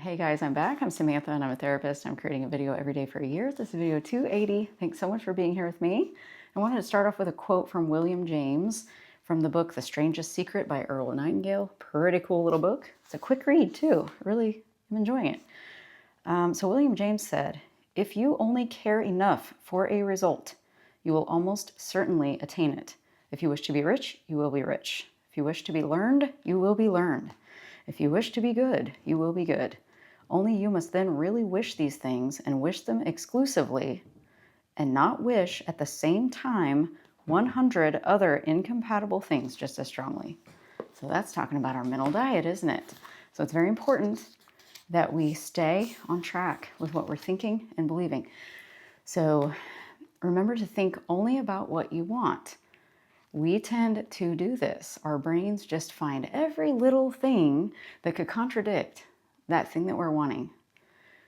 Hey guys, I'm back. I'm Samantha and I'm a therapist. I'm creating a video every day for a year. This is video 280. Thanks so much for being here with me. I wanted to start off with a quote from William James from the book The Strangest Secret by Earl Nightingale. Pretty cool little book. It's a quick read too. Really, I'm enjoying it. So William James said, "If you only care enough for a result, you will almost certainly attain it. If you wish to be rich, you will be rich. If you wish to be learned, you will be learned. If you wish to be good, you will be good. Only you must then really wish these things and wish them exclusively, and not wish at the same time 100 other incompatible things just as strongly." So that's talking about our mental diet, isn't it? So it's very important that we stay on track with what we're thinking and believing. So remember to think only about what you want. We tend to do this. Our brains just find every little thing that could contradict that thing that we're wanting.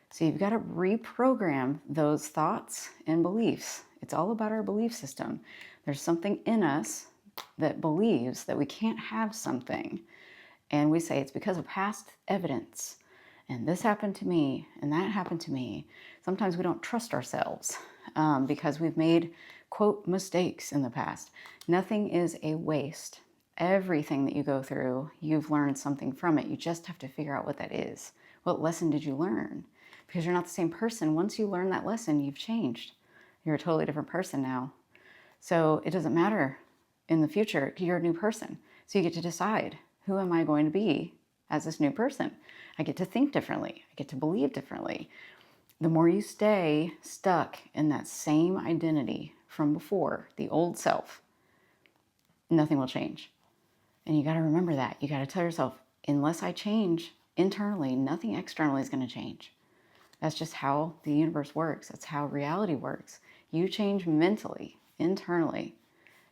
So you've got to reprogram those thoughts and beliefs. It's all about our belief system. There's something in us that believes that we can't have something. And we say it's because of past evidence. And this happened to me, and that happened to me. Sometimes we don't trust ourselves because we've made, quote, mistakes in the past. Nothing is a waste. Everything that you go through, you've learned something from it. You just have to figure out what that is. What lesson did you learn? Because you're not the same person. Once you learn that lesson, you've changed. You're a totally different person now. So it doesn't matter in the future. You're a new person. So you get to decide, who am I going to be as this new person? I get to think differently. I get to believe differently. The more you stay stuck in that same identity from before, the old self, nothing will change. And you got to remember that. You got to tell yourself, unless I change internally, nothing externally is going to change. That's just how the universe works. That's how reality works. You change mentally, internally,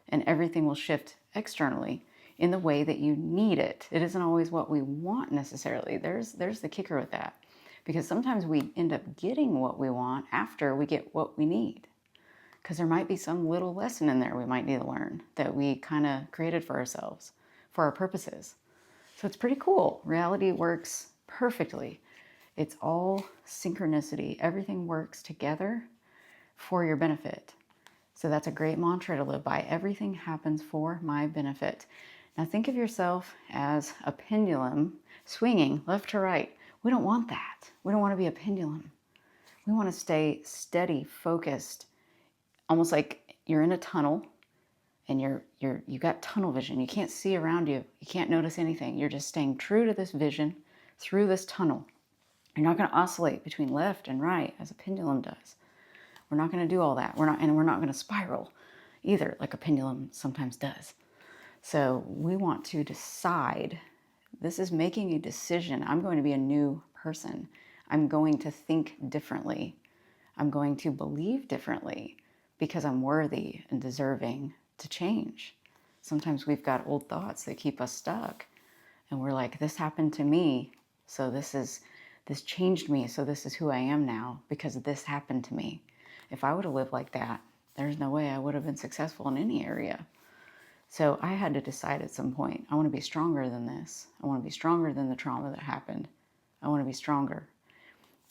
and everything will shift externally in the way that you need it. It isn't always what we want necessarily. There's the kicker with that. Because sometimes we end up getting what we want after we get what we need. Because there might be some little lesson in there we might need to learn that we kind of created for ourselves, for our purposes. So it's pretty cool. Reality works perfectly. It's all synchronicity. Everything works together for your benefit. So that's a great mantra to live by. Everything happens for my benefit. Now think of yourself as a pendulum swinging left to right. We don't want that. We don't want to be a pendulum. We want to stay steady, focused, almost like you're in a tunnel and you got tunnel vision. You can't see around you. You can't notice anything. You're just staying true to this vision through this tunnel. You're not going to oscillate between left and right as a pendulum does. We're not going to do all that. We're not going to spiral either, like a pendulum sometimes does. So we want to decide. This is making a decision. I'm going to be a new person. I'm going to think differently. I'm going to believe differently because I'm worthy and deserving to change. Sometimes we've got old thoughts that keep us stuck. And we're like, this happened to me, so this changed me, so this is who I am now because this happened to me. If I would have lived like that, there's no way I would have been successful in any area. So I had to decide at some point, I want to be stronger than this. I want to be stronger than the trauma that happened. I want to be stronger.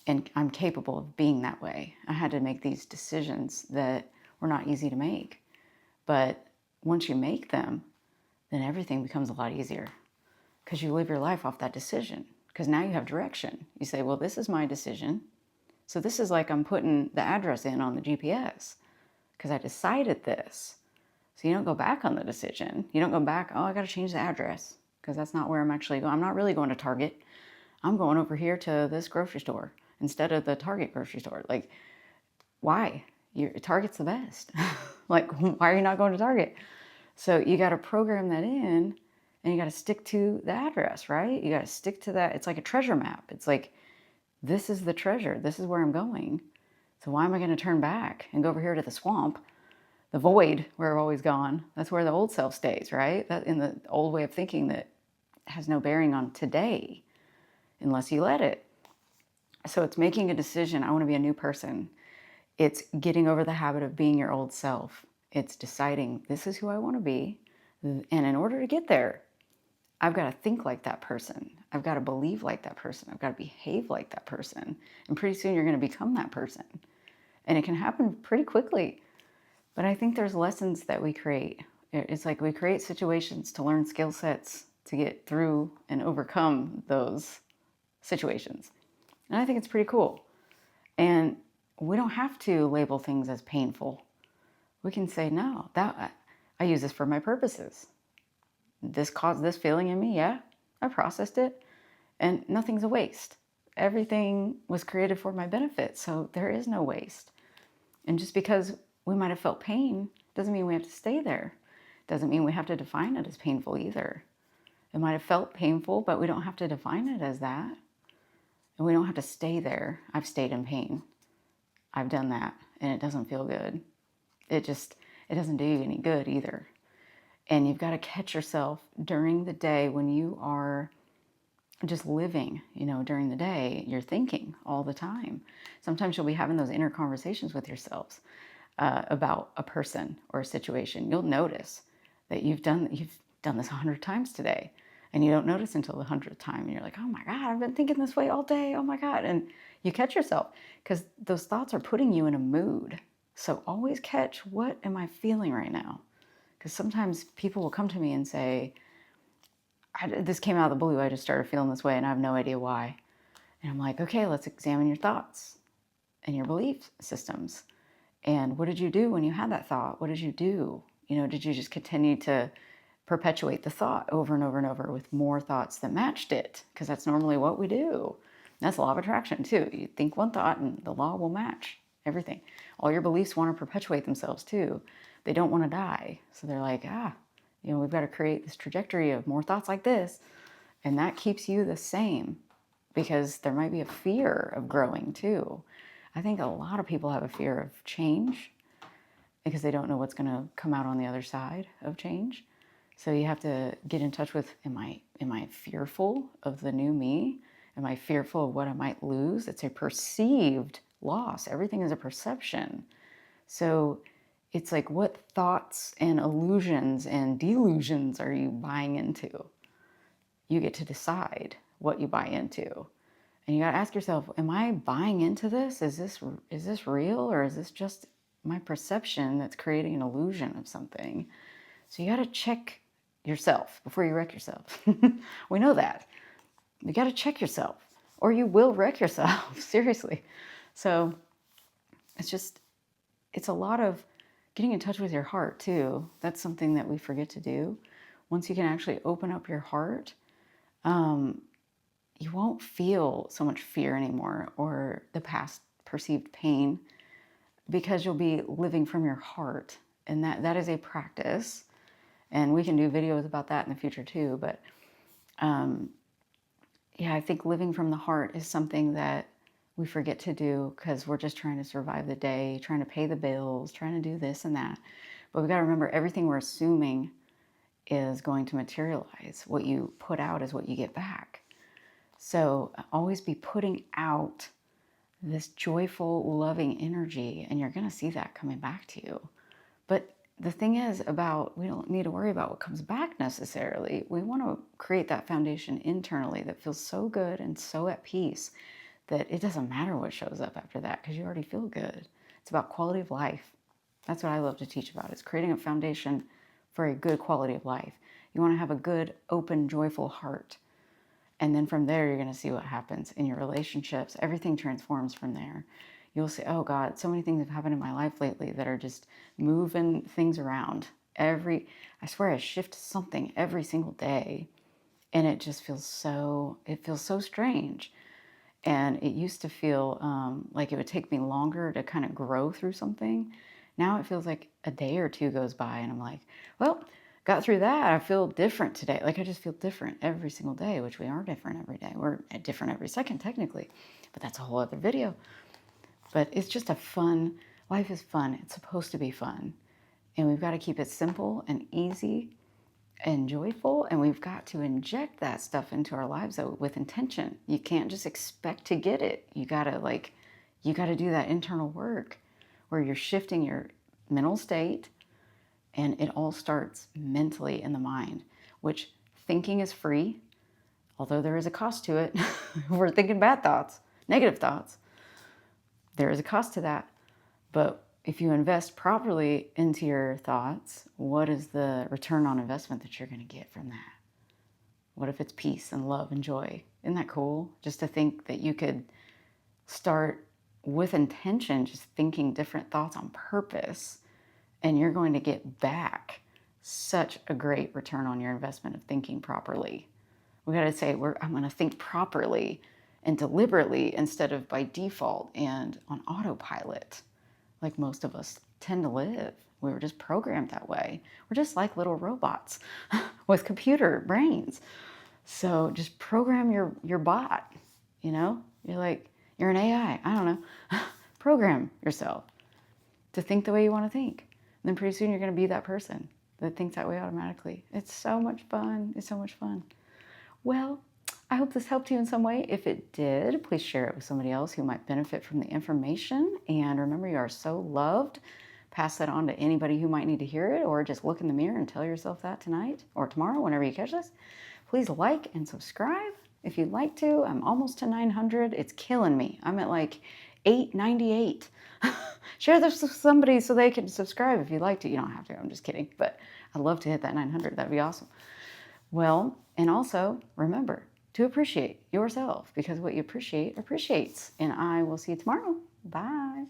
And I'm capable of being that way. I had to make these decisions that were not easy to make. But once you make them, then everything becomes a lot easier because you live your life off that decision. Because now you have direction. You say, well, this is my decision. So this is like I'm putting the address in on the GPS because I decided this. So you don't go back on the decision. You don't go back, oh, I got to change the address because that's not where I'm actually going. I'm not really going to Target. I'm going over here to this grocery store instead of the Target grocery store. Like, why? Target's the best. Like, why are you not going to Target? So you got to program that in and you got to stick to the address, right? You got to stick to that. It's like a treasure map. It's like, this is the treasure. This is where I'm going. So why am I going to turn back and go over here to the swamp? The void where I've always gone, that's where the old self stays, right? That in the old way of thinking that has no bearing on today unless you let it. So it's making a decision. I want to be a new person. It's getting over the habit of being your old self. It's deciding this is who I want to be. And in order to get there, I've got to think like that person. I've got to believe like that person. I've got to behave like that person. And pretty soon you're going to become that person. And it can happen pretty quickly. But I think there's lessons that we create. It's like we create situations to learn skill sets to get through and overcome those situations. And I think it's pretty cool. And we don't have to label things as painful. We can say, no, I use this for my purposes. This caused this feeling in me. Yeah, I processed it. And nothing's a waste. Everything was created for my benefit. So there is no waste. And just because we might have felt pain doesn't mean we have to stay there. Doesn't mean we have to define it as painful either. It might have felt painful, but we don't have to define it as that. And we don't have to stay there. I've stayed in pain. I've done that, and it doesn't feel good. It doesn't do you any good either. And you've got to catch yourself during the day when you are just living, during the day, you're thinking all the time. Sometimes you'll be having those inner conversations with yourselves about a person or a situation. You'll notice that you've done this 100 times today, and you don't notice until the 100th time, and you're like, oh my God, I've been thinking this way all day. Oh my God. And you catch yourself because those thoughts are putting you in a mood. So always catch, what am I feeling right now? Because sometimes people will come to me and say, this came out of the blue. I just started feeling this way and I have no idea why. And I'm like, okay, let's examine your thoughts and your belief systems. And what did you do when you had that thought? What did you do? Did you just continue to perpetuate the thought over and over and over with more thoughts that matched it? Because that's normally what we do. That's the law of attraction too. You think one thought and the law will match everything. All your beliefs want to perpetuate themselves too. They don't want to die. So they're like, we've got to create this trajectory of more thoughts like this. And that keeps you the same because there might be a fear of growing too. I think a lot of people have a fear of change because they don't know what's going to come out on the other side of change. So you have to get in touch with, am I fearful of the new me? Am I fearful of what I might lose? It's a perceived loss. Everything is a perception. So it's like, what thoughts and illusions and delusions are you buying into? You get to decide what you buy into. And you got to ask yourself, am I buying into this? Is this real, or is this just my perception that's creating an illusion of something? So you got to check yourself before you wreck yourself. We know that. You got to check yourself or you will wreck yourself. Seriously. So it's a lot of getting in touch with your heart too. That's something that we forget to do. Once you can actually open up your heart, you won't feel so much fear anymore or the past perceived pain because you'll be living from your heart. And that is a practice. And we can do videos about that in the future too. But I think living from the heart is something that we forget to do because we're just trying to survive the day, trying to pay the bills, trying to do this and that. But we've got to remember, everything we're assuming is going to materialize. What you put out is what you get back. So always be putting out this joyful, loving energy, and you're going to see that coming back to you. But the thing is we don't need to worry about what comes back necessarily. We want to create that foundation internally that feels so good and so at peace that it doesn't matter what shows up after that because you already feel good. It's about quality of life. That's what I love to teach about. It's creating a foundation for a good quality of life. You want to have a good, open, joyful heart. And then from there, you're going to see what happens in your relationships. Everything transforms from there. You'll say, oh God, so many things have happened in my life lately that are just moving things around. I swear I shift something every single day. And it just feels so strange. And it used to feel like it would take me longer to kind of grow through something. Now it feels like a day or two goes by and I'm like, well, got through that. I feel different today. Like I just feel different every single day, which we are different every day. We're different every second technically, but that's a whole other video. But it's just life is fun. It's supposed to be fun. And we've got to keep it simple and easy and joyful. And we've got to inject that stuff into our lives with intention. You can't just expect to get it. You got to do that internal work where you're shifting your mental state, and it all starts mentally in the mind, which thinking is free, although there is a cost to it. We're thinking bad thoughts, negative thoughts. There is a cost to that. But if you invest properly into your thoughts, what is the return on investment that you're going to get from that? What if it's peace and love and joy? Isn't that cool? Just to think that you could start with intention, just thinking different thoughts on purpose, and you're going to get back such a great return on your investment of thinking properly. We got to say, I'm going to think properly and deliberately instead of by default and on autopilot, like most of us tend to live. We were just programmed that way. We're just like little robots with computer brains. So just program your bot, you know? You're an AI. I don't know. Program yourself to think the way you want to think. And then pretty soon you're going to be that person that thinks that way automatically. It's so much fun. It's so much fun. Well, I hope this helped you in some way. If it did, please share it with somebody else who might benefit from the information. And remember, you are so loved. Pass that on to anybody who might need to hear it, or just look in the mirror and tell yourself that tonight or tomorrow, whenever you catch this. Please like and subscribe if you'd like to. I'm almost to 900. It's killing me. I'm at like 898. Share this with somebody so they can subscribe if you'd like to. You don't have to. I'm just kidding. But I'd love to hit that 900. That'd be awesome. Well, and also remember to appreciate yourself, because what you appreciate appreciates. And I will see you tomorrow. Bye.